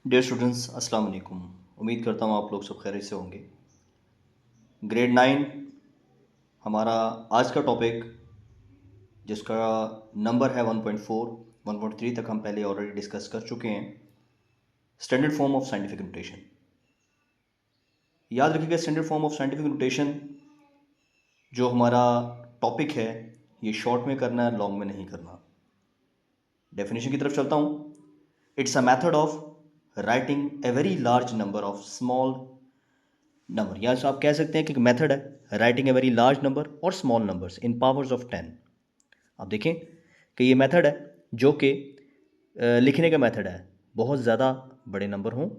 Dear students, अस्सलाम वालेकुम। उम्मीद करता हूँ आप लोग सब खैरियत से होंगे। ग्रेड 9 हमारा आज का टॉपिक, जिसका नंबर है 1.4, 1.3 तक हम पहले ऑलरेडी डिस्कस कर चुके हैं। Standard form of scientific notation. याद रखिएगा, standard form of scientific notation जो हमारा टॉपिक है, ये शॉर्ट में करना है, लॉन्ग में नहीं करना। डेफिनेशन की तरफ चलता हूँ। It's a method of writing a very large number of small number, या आप कह सकते हैं कि मेथड है writing a very large number और small numbers in powers of 10। आप देखें कि ये मेथड है जो कि लिखने का मेथड है, बहुत ज़्यादा बड़े नंबर हों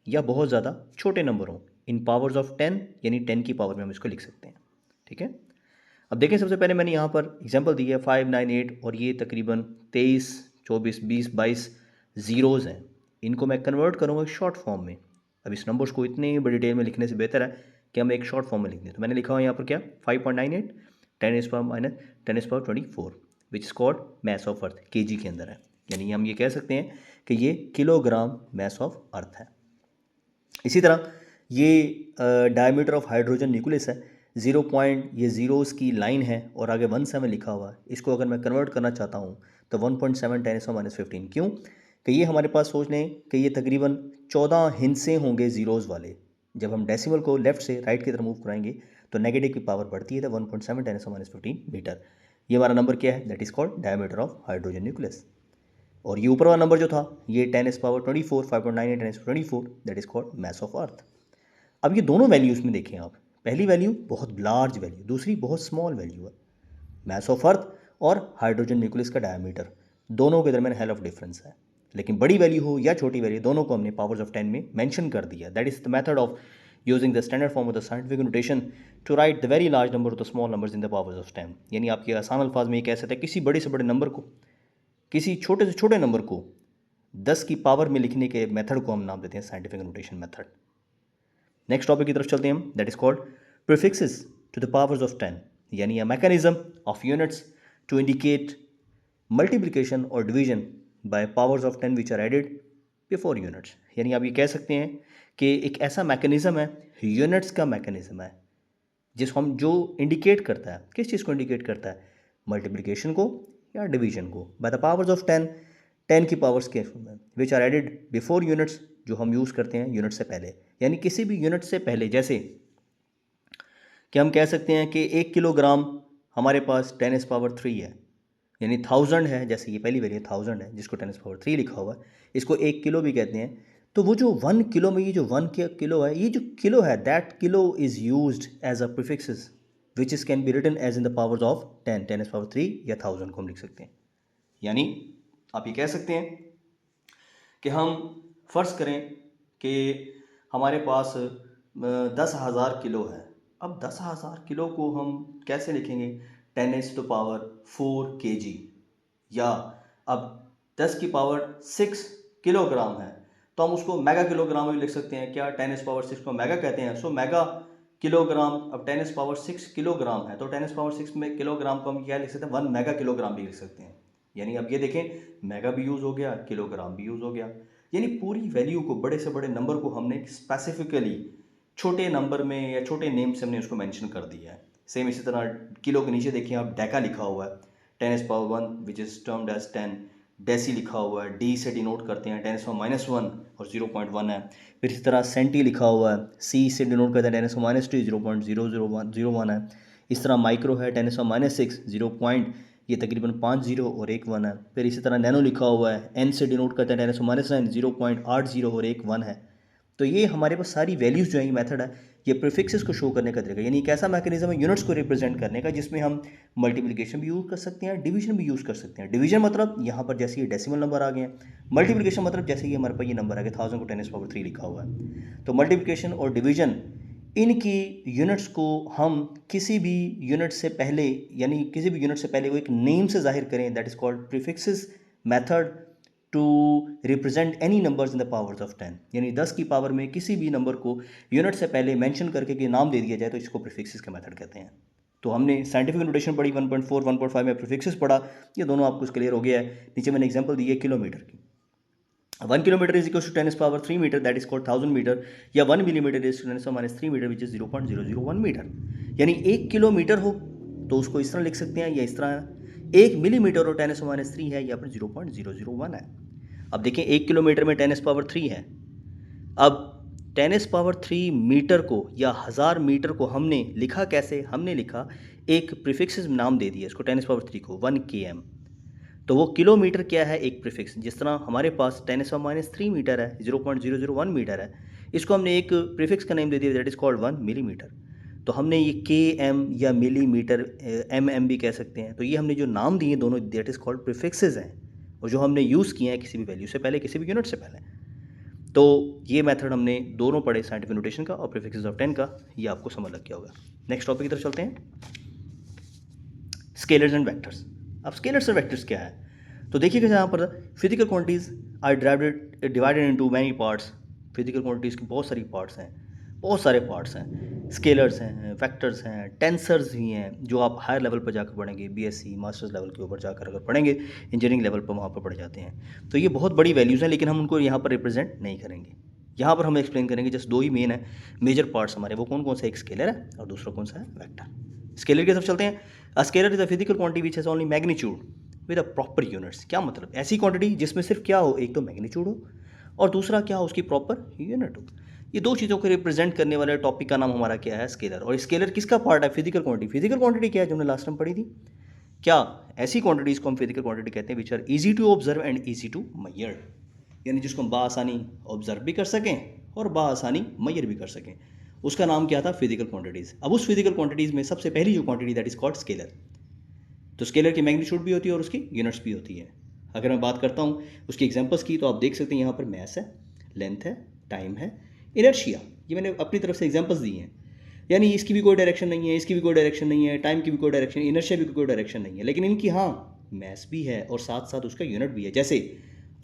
या बहुत ज़्यादा छोटे नंबर हों, इन पावर्स ऑफ 10, यानी 10 की पावर में हम इसको लिख सकते हैं। ठीक है, अब देखें, सबसे पहले मैंने यहाँ पर एग्जांपल दी है 5, 9, 8, और ये तकरीबन 23, 24, 20, 22 ज़ीरोज़ हैं। इनको मैं कन्वर्ट करूँगा शॉर्ट फॉर्म में। अब इस नंबर्स को इतनी बड़ी डिटेल में लिखने से बेहतर है कि हम एक शॉर्ट फॉर्म में लिख दें। तो मैंने लिखा हुआ यहाँ पर क्या, 5.98 10⁻⁻⁴, which is called mass of earth, KG के अंदर है। यानी हम ये कह सकते हैं कि ये किलोग्राम मैस ऑफ अर्थ है। इसी तरह ये डायमीटर ऑफ हाइड्रोजन न्यूक्लियस है, 0 पॉइंट, ये ज़ीरोज़ की लाइन है और आगे 17 लिखा हुआ है। इसको अगर मैं कन्वर्ट करना चाहता हूँ तो 1.7 10⁻⁻15। क्यों कि ये हमारे पास, सोच लें कि ये तकरीबन 14 हिस्से होंगे ज़ीरोज़ वाले। जब हम डेसिमल को लेफ्ट से राइट की तरफ मूव कराएंगे तो नेगेटिव की पावर बढ़ती है, तो 1.7 10⁻15 मीटर। ये हमारा नंबर क्या है, that is called diameter of hydrogen nucleus. और ये ऊपर वाला नंबर जो था, ये 10⁻24, 5.98 10⁻24, that is called mass of earth. अब ये दोनों वैल्यूज़ में देखें आप, पहली वैल्यू बहुत लार्ज वैल्यू, दूसरी बहुत स्मॉल वैल्यू है। मैस ऑफ अर्थ और हाइड्रोजन न्यूक्लियस का डायमीटर, दोनों के दरमियान हेल ऑफ डिफरेंस है। लेकिन बड़ी वैल्यू हो या छोटी वैल्यू, दोनों को हमने पावर्स ऑफ 10 में मेंशन कर दिया। That is the method of using the standard form of the scientific notation to write the very large number of the small numbers in the powers of 10। यानी आपके आसान अल्फाज में ये कह सकते हैं, किसी बड़े से बड़े नंबर को, किसी छोटे से छोटे नंबर को 10 की पावर में लिखने के मेथड को हम नाम देते हैं scientific notation method. Next topic की तरफ चलते हैं हम, that is called prefixes to the powers of 10, यानी a mechanism of units to indicate multiplication और division by powers of 10 which are added before units. यानी आप ये कह सकते हैं कि एक ऐसा मैकेनिज्म है, यूनिट्स का मैकेनिज्म है, जिसको हम, जो इंडिकेट करता है, किस चीज़ को इंडिकेट करता है, मल्टीप्लिकेशन को या डिवीजन को, बाय द पावर्स ऑफ 10, 10 की पावर्स के which are added before units, जो हम यूज़ करते हैं यूनिट से पहले। यानी किसी भी यूनिट से पहले, जैसे कि हम कह सकते हैं कि 1 किलोग्राम हमारे पास 10⁻³ है, यानी 1000 है, जैसे ये पहली वैल्यू 1000 है जिसको 10⁻³ लिखा हुआ है, इसको 1 किलो भी कहते हैं। तो वो जो 1 किलो में, ये जो 1 किलो है, ये जो किलो है, that kilo is used as a prefixes which is can be written as in the powers of 10, 10⁻³ या 1000 को हम लिख सकते हैं। यानी आप ये कह सकते हैं कि हम फ़र्ज़ करें कि हमारे पास 10,000 किलो है। अब 10,000 किलो को हम कैसे लिखेंगे, 10⁻⁴ kg, या अब 10 की पावर 6 किलोग्राम है तो हम उसको मेगा किलोग्राम में भी लिख सकते हैं। क्या 10⁻6 को मेगा कहते हैं, सो मेगा किलोग्राम। अब 10⁻6 किलोग्राम है तो 10⁻6 में किलोग्राम को हम क्या लिख सकते हैं, 1 मेगा किलोग्राम भी लिख सकते हैं। यानी अब ये देखें, मेगा भी यूज़ हो गया, किलोग्राम भी यूज़ हो गया। यानी पूरी वैल्यू को, बड़े से बड़े नंबर को हमने स्पेसिफिकली छोटे नंबर में या छोटे नेम से हमने उसको मेंशन कर दिया है। सेम इसी तरह किलो के नीचे देखिए आप, डेका लिखा हुआ है, 10⁻1 which is termed as 10, deci लिखा हुआ है, डी से डिनोट करते हैं 10⁻⁻1 और 0.1 है। फिर इसी तरह सेंटी लिखा हुआ है, सी से डिनोट करते हैं 10⁻2 0.001 है। इस तरह माइक्रो है 10⁻6 0 पॉइंट, ये तकरीबन 5 जीरो और 1 1 है। फिर इसी तरह नैनो लिखा हुआ है, एन से डिनोट करते हैं 10⁻9 0.80 और 1 1 है। तो ये हमारे पास सारी वैल्यूज़ जो है, ये मेथड है, ये प्रीफिक्सेस को शो करने का तरीका, यानी एक ऐसा मैकेनिज्म है यूनिट्स को रिप्रेजेंट करने का, जिसमें हम मल्टीप्लिकेशन भी यूज़ कर सकते हैं, डिवीजन भी यूज़ कर सकते हैं। डिवीजन मतलब यहाँ पर जैसे ये डेसिमल नंबर आ गए हैं, मल्टीप्लिकेशन मतलब जैसे ये हमारे पास ये नंबर आ गया 1000 को 10⁻³ लिखा हुआ है। तो मल्टीप्लिकेशन और डिवीजन, इनकी यूनिट्स को हम किसी भी यूनिट से पहले, यानी किसी भी यूनिट से पहले वो एक नेम से जाहिर करें, that is called prefixes method to represent any numbers in the powers of 10। यानी 10 की पावर में किसी भी नंबर को यूनिट से पहले मेंशन करके कि नाम दे दिया जाए, तो इसको प्रीफिक्सेस का मेथड कहते हैं। तो हमने साइंटिफिक नोटेशन पढ़ी 1.4, 1.5 में प्रीफिक्सेस पढ़ा, ये दोनों आपको क्लियर हो गया है। नीचे मैंने एग्जांपल दी है किलोमीटर की। 1 kilometre is equal to 10⁻³ metre, that is called 1000 metre, या 1 millimetre is 10⁻³ metre which is 0.001 metre. यानी 1 किलोमीटर हो तो उसको इस तरह लिख सकते हैं या इस तरह, 1 मिलीमीटर और 10⁻³ है या फिर 0.001 है। अब देखें 1 किलोमीटर में 10⁻³ है, अब 10⁻³ मीटर को या 1000 मीटर को हमने लिखा कैसे, हमने लिखा एक प्रीफिक्स नाम दे दिया इसको 10⁻³ को 1 km, तो वो किलोमीटर क्या है, एक प्रीफिक्स। जिस तरह हमारे पास 10⁻³ मीटर है, 0.001 मीटर है, इसको हमने एक प्रीफिक्स का नेम दे दिया दैट इज़ कॉल्ड 1 मिलीमीटर। तो हमने ये km या मिलीमीटर, mm भी कह सकते हैं, तो ये हमने जो नाम दिए दोनों दैट इज़ कॉल्ड प्रीफिक्सेस हैं, और जो हमने यूज़ किए हैं किसी भी वैल्यू से पहले, किसी भी यूनिट से पहले। तो ये मेथड हमने दोनों पढ़े, साइंटिफिक नोटेशन का और प्रीफिक्सेस ऑफ 10 का, ये आपको समझ लग गया होगा। नेक्स्ट टॉपिक की तरफ चलते हैं, स्केलर्स एंड वेक्टर्स। अब स्केलर्स और वेक्टर्स क्या है, तो देखिएगा यहाँ पर physical quantities are divided into many parts. Physical quantities की बहुत सारी पार्ट्स हैं, बहुत सारे पार्ट्स हैं। स्केलर्स हैं, वेक्टर्स हैं, टेंसर्स भी हैं, जो आप हायर लेवल पर जाकर पढ़ेंगे, बीएससी मास्टर्स लेवल के ऊपर जाकर अगर पढ़ेंगे, इंजीनियरिंग लेवल पर वहाँ पर पढ़ जाते हैं। तो ये बहुत बड़ी वैल्यूज़ हैं, लेकिन हम उनको यहाँ पर रिप्रेजेंट नहीं करेंगे। यहाँ पर हम एक्सप्लेन करेंगे जस्ट दो ही मेन है मेजर पार्ट्स हमारे, वो कौन कौन सा, एक स्केलर है और दूसरा कौन सा है, वेक्टर। स्केलर की तरफ चलते हैं। A scalar is a physical quantity which has only magnitude with a proper units. क्या मतलब, ऐसी क्वांटिटी जिसमें सिर्फ क्या हो, एक तो मैग्नीट्यूड हो और दूसरा क्या हो, उसकी प्रॉपर यूनिट हो। ये दो चीज़ों को रिप्रेजेंट करने वाले टॉपिक का नाम हमारा क्या है, स्केलर। और स्केलर किसका पार्ट है, फिजिकल क्वांटिटी। फिजिकल क्वांटिटी क्या है जो हमने लास्ट टाइम पढ़ी थी, क्या ऐसी क्वांटिटीज़ को हम फिजिकल क्वांटिटी कहते हैं which are easy to observe and easy to measure, यानी जिसको हम बासानी ऑब्जर्व भी कर सकें और बासानी मेजर भी कर सकें, उसका नाम क्या था, फिजिकल क्वांटिटीज़। अब उस फिजिकल क्वांटिटीज़ में सबसे पहली जो quantity that is called scalar. तो स्केलर की मैग्नीट्यूड भी होती है और उसकी यूनिट्स भी होती है। अगर मैं बात करता हूँ उसकी एग्जांपल्स की, तो आप देख सकते हैं यहाँ पर मैस है, लेंथ है, टाइम है, इनर्शिया, ये मैंने अपनी तरफ से एग्जांपल्स दिए हैं। यानी इसकी भी कोई डायरेक्शन नहीं है, इसकी भी कोई डायरेक्शन नहीं है, टाइम की भी कोई डायरेक्शन, इनर्शिया भी कोई डायरेक्शन नहीं है, लेकिन इनकी हाँ मैस भी है और साथ साथ उसका यूनिट भी है। जैसे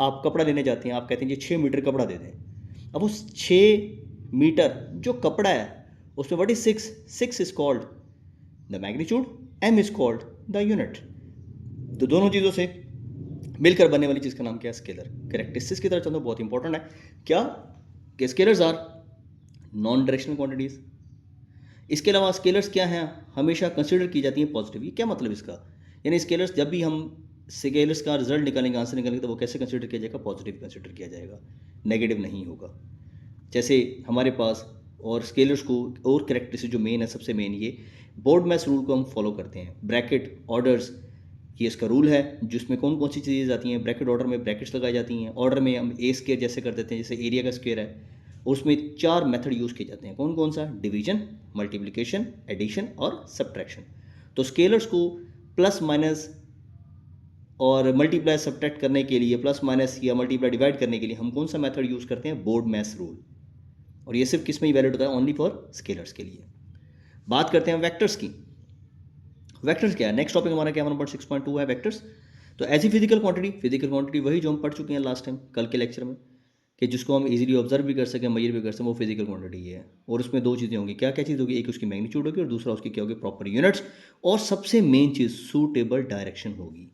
आप कपड़ा लेने जाते हैं, आप कहते हैं जी 6 मीटर कपड़ा दे दें। अब उस 6 मीटर जो कपड़ा है उसमें what is 6 is called the magnitude, m is called the unit. तो दोनों चीज़ों से मिलकर बनने वाली चीज़ का नाम क्या है, स्केलर। कैरेक्टरिस्टिक्स की तरफ चलना बहुत इंपॉर्टेंट है, क्या कि scalars are non directional quantities. इसके अलावा स्केलर्स क्या हैं, हमेशा कंसिडर की जाती हैं पॉजिटिव। ये क्या मतलब इसका, यानी स्केलर्स जब भी हम स्केलर्स का रिजल्ट निकालेंगे, आंसर निकालेंगे, तो वो कैसे कंसिडर किया जाएगा, पॉजिटिव कंसिडर किया जाएगा, नेगेटिव नहीं होगा। जैसे हमारे पास और स्केलर्स को और कैरेक्टरिस्टिक जो मेन है, सबसे मेन ये बोर्ड मैस रूल को हम फॉलो करते हैं। ब्रैकेट ऑर्डर्स, ये इसका रूल है, जिसमें कौन कौन सी चीज़ें जाती हैं, ब्रैकेट ऑर्डर में ब्रैकेट्स लगाई जाती हैं, ऑर्डर में हम ए स्क्वायर जैसे कर देते हैं, जैसे एरिया का स्क्वायर है, और उसमें 4 मेथड यूज़ किए जाते हैं। कौन कौन सा, डिवीजन, मल्टीप्लिकेशन, एडिशन और सब्ट्रैक्शन। तो स्केलर्स को प्लस माइनस और मल्टीप्लाई सब्ट्रैक्ट करने के लिए, प्लस माइनस या मल्टीप्लाई डिवाइड करने के लिए हम कौन सा मेथड यूज़ करते हैं, बोर्ड मैस रूल। और ये सिर्फ किस में ही वैलिड होता है, ओनली फॉर स्केलर्स के लिए। बात करते हैं वेक्टर्स की। वेक्टर्स क्या है, नेक्स्ट टॉपिक हमारा क्या, 1.6.2 है वेक्टर्स। तो ऐसी फिजिकल क्वांटिटी वही जो हम पढ़ चुके हैं लास्ट टाइम कल के लेक्चर में, कि जिसको हम इजीली ऑब्जर्व भी कर सकें, मेजर भी कर सकें, वो फिजिकल क्वांटिटी है। और उसमें दो चीज़ें होंगी, क्या क्या चीज़ होगी, एक उसकी मैग्नीट्यूड होगी और दूसरा उसकी क्या होगी, प्रॉपर यूनिट्स, और सबसे मेन चीज़ सूटेबल डायरेक्शन होगी।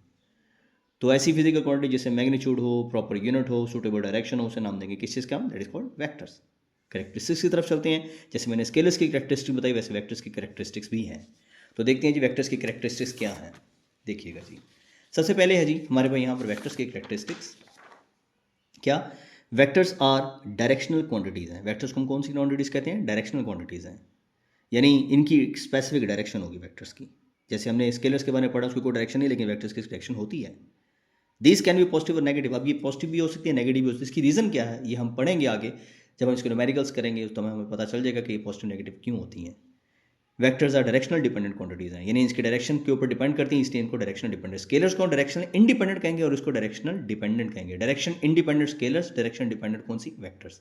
तो ऐसी फिजिकल क्वांटिटी जिससे मैग्नीट्यूड हो, प्रॉपर यूनिट हो, सूटेबल डायरेक्शन हो, उसे नाम देंगे किस चीज़ का, that is called vectors. Characteristics की तरफ चलते हैं। जैसे मैंने स्केलर्स की कैरेक्टरिस्टिक्स बताई, वैसे वेक्टर्स की कैरेक्टरिस्टिक्स भी हैं। तो देखते हैं जी वेक्टर्स की कैरेक्टरिस्टिक्स क्या हैं। देखिएगा जी, सबसे पहले है जी हमारे पास यहाँ पर वेक्टर्स की कैरेक्टरिस्टिक्स। क्या, वेक्टर्स आर डायरेक्शनल क्वांटिटीज़ हैं। वेक्टर्स को हम कौन सी क्वांटिटीज़ कहते हैं, डायरेक्शनल क्वांटिटीज़ हैं, यानी इनकी स्पेसिफिक डायरेक्शन होगी वेक्टर्स की। जैसे हमने स्केलर्स के बारे में पढ़ा, उसकी कोई डायरेक्शन नहीं, लेकिन वेक्टर्स की डायरेक्शन होती है। दिस कैन बी पॉजिटिव और नेगेटिव। अब ये पॉजिटिव भी हो सकती है, नेगेटिव भी हो सकती है। इसकी रीज़न क्या है, ये हम पढ़ेंगे आगे, जब हम इसको न्यूमेरिकल्स करेंगे तो हमें पता चल जाएगा कि ये पॉजिटिव नेगेटिव क्यों होती हैं। Vectors are directional dependent quantities हैं, यानी इसके डायरेक्शन के ऊपर डिपेंड करती हैं, इसलिए इनको डायरेक्शनल डिपेंडेंट। स्केलर्स को डायरेक्शनल इंडिपेंडेंट कहेंगे और इसको डायरेक्शनल डिपेंडेंट कहेंगे। Direction independent scalars, direction dependent कौन सी, वेक्टर्स।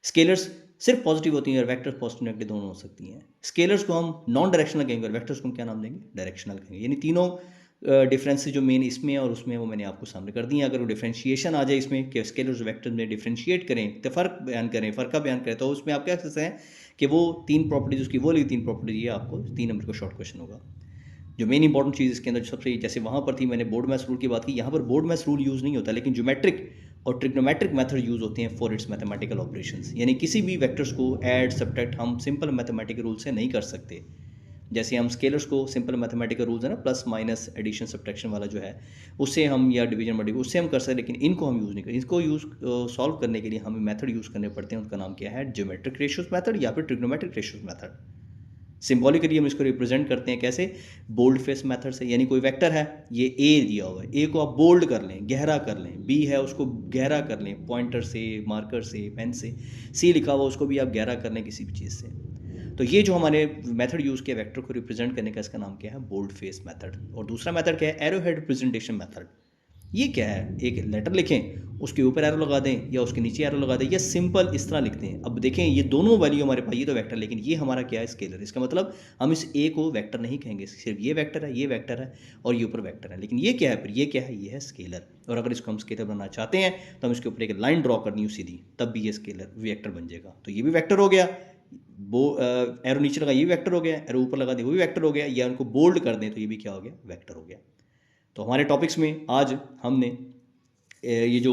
स्केलर्स सिर्फ पॉजिटिव होती हैं और वेक्टर्स पॉजिटिव नेगेटिव दोनों हो सकती हैं। स्केलर्स को हम नॉन डायरेक्शनल कहेंगे और वेक्टर्स को हम क्या नाम देंगे, डायरेक्शनल कहेंगे। यानी तीनों डिफरेंसेस जो मेन इसमें और उसमें, वो मैंने आपको सामने कर दी है। अगर वो डिफरेंशिएशन आ जाए इसमें कि स्केलर्स वेक्टर्स में डिफरेंशिएट करें, तो फ़र्क बयान करें, फ़र्क का बयान करें, तो उसमें आप क्या कर सकते हैं कि वो 3 प्रॉपर्टीज उसकी वो लगी 3 प्रॉपर्टीज, ये आपको 3 नंबर का शॉर्ट क्वेश्चन होगा। जो मेन इंपॉर्टेंट चीज़ इसके अंदर जो सबसे, जैसे वहाँ पर थी मैंने बोर्ड मैस रूल की बात की, यहाँ पर बोर्ड मैस रूल यूज़ नहीं होता, लेकिन ज्योमेट्रिक और ट्रिग्नोमेट्रिक मेथड यूज़ होते हैं फॉर इट्स मैथमेटिकल ऑपरेशंस, यानी किसी भी वेक्टर्स को ऐड सब्ट्रैक्ट हम सिंपल मैथमेटिकल रूल से नहीं कर सकते। जैसे हम स्केलर्स को सिंपल मैथमेटिकल रूल्स है ना, प्लस माइनस एडिशन सब्ट्रैक्शन वाला जो है, उससे हम, या डिवीजन मल्टीप्लिकेशन, उससे हम कर सकते हैं, लेकिन इनको हम यूज़ नहीं करें। इसको यूज़ सॉल्व करने के लिए हमें मेथड यूज़ करने पड़ते हैं, उनका नाम क्या है, ज्योमेट्रिक रेशियोज मेथड या फिर ट्रिग्नोमेट्रिक रेशियोज मेथड। सिंबॉलिकली हम इसको रिप्रेजेंट करते हैं कैसे, बोल्ड फेस मेथड से। यानी कोई वेक्टर है, ये ए दिया हुआ है, ए को आप बोल्ड कर लें, गहरा कर लें, बी है उसको गहरा कर लें पॉइंटर से, मार्कर से, पेन से, सी लिखा हुआ उसको भी आप गहरा कर लें किसी भी चीज़ से। तो ये जो हमारे मेथड यूज़ किया वेक्टर को रिप्रेजेंट करने का, इसका नाम क्या है, बोल्ड फेस मेथड। और दूसरा मेथड क्या है, एरो हेड रिप्रेजेंटेशन मेथड। ये क्या है, एक लेटर लिखें, उसके ऊपर एरो लगा दें या उसके नीचे एरो लगा दें, या सिंपल इस तरह लिखते हैं। अब देखें ये दोनों वैल्यू हमारे पास, ये तो वेक्टर, लेकिन ये हमारा क्या है, स्केलर। इसका मतलब हम इस ए को वेक्टर नहीं कहेंगे, सिर्फ ये वेक्टर है, ये वेक्टर है और ये ऊपर वेक्टर है। लेकिन ये क्या है, फिर ये क्या है, ये है स्केलर। और अगर इसको हम स्केलर बनाना चाहते हैं तो हम इसके ऊपर एक लाइन ड्रॉ करनी है सीधी, तब भी ये स्केलर वेक्टर बन जाएगा। तो ये भी वेक्टर हो गया, वो एरो नीचे लगा, ये भी वेक्टर हो गया, एरो ऊपर लगा दे, वो भी वेक्टर हो गया, या उनको बोल्ड कर दें तो ये भी क्या हो गया, वेक्टर हो गया। तो हमारे टॉपिक्स में आज हमने ये जो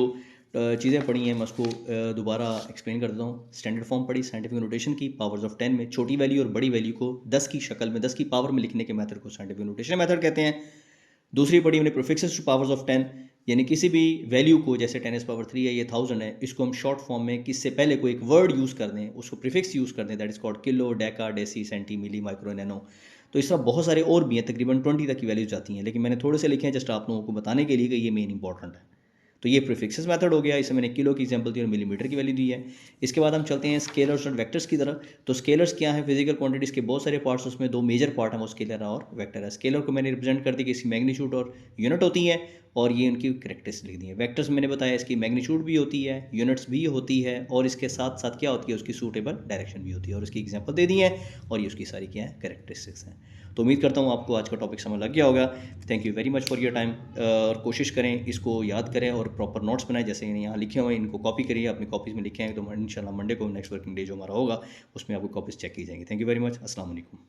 चीज़ें पढ़ी हैं, मैं उसको दोबारा एक्सप्लेन कर देता हूँ। स्टैंडर्ड फॉर्म पढ़ी साइंटिफिक नोटेशन की, पावर्स ऑफ 10 में छोटी वैल्यू और बड़ी वैल्यू को 10 की शक्ल में, 10 की पावर में लिखने के मेथड को साइंटिफिक नोटेशन मेथड कहते हैं। दूसरी पढ़ी हमने प्रीफिक्सेस टू पावर्स ऑफ 10, यानी किसी भी वैल्यू को, जैसे 10⁻³ है, ये 1000 है, इसको हम शॉर्ट फॉर्म में किससे पहले कोई एक वर्ड यूज़ कर दें, उसको प्रीफिक्स यूज़ कर दें, that is called kilo, deca, deci, centi, milli, micro, nano. तो इस तरह बहुत सारे और भी हैं, तकरीबन 20 तक की वैल्यूज जाती हैं, लेकिन मैंने थोड़े से लिखे हैं जस्ट आप लोगों को बताने के लिए कि ये मेन इंपॉर्टेंट है। तो ये प्रीफिक्सेस मेथड हो गया, इसमें मैंने किलो की एग्जांपल दी और मिलीमीटर की वैल्यू दी है। इसके बाद हम चलते हैं स्केलर्स और वेक्टर्स की तरफ। तो स्केलर्स क्या है, फिजिकल क्वांटिटीज़ के बहुत सारे पार्ट्स, उसमें दो मेजर पार्ट हैं, वो स्केलर और वेक्टर है। स्केलर को मैंने रिप्रेजेंट कर दी कि इसकी मैग्नीट्यूड और यूनिट होती है, और ये उनकी कैरेक्टरिस्टिक लिख दी है। वेक्टर्स मैंने बताया इसकी मैग्नीट्यूड भी होती है, यूनिट्स भी होती है, और इसके साथ साथ क्या होती है, उसकी सूटेबल डायरेक्शन भी होती है, और उसकी एग्जांपल दे दी है, और ये उसकी सारी क्या है, कैरेक्टरिस्टिक्स हैं। तो उम्मीद करता हूँ आपको आज का टॉपिक समझ लग गया होगा। Thank you very much for your time. और कोशिश करें इसको याद करें और प्रॉपर नोट्स बनाएं, जैसे यहाँ लिखे हुए हैं इनको कॉपी करिए, अपनी कॉपीज़ में लिखे हैं, तो इंशाल्लाह मंडे को, नेक्स्ट वर्किंग डे जो हमारा होगा, उसमें आपको कॉपीज़ चेक की जाएंगी। Thank you very much. अस्सलाम वालेकुम।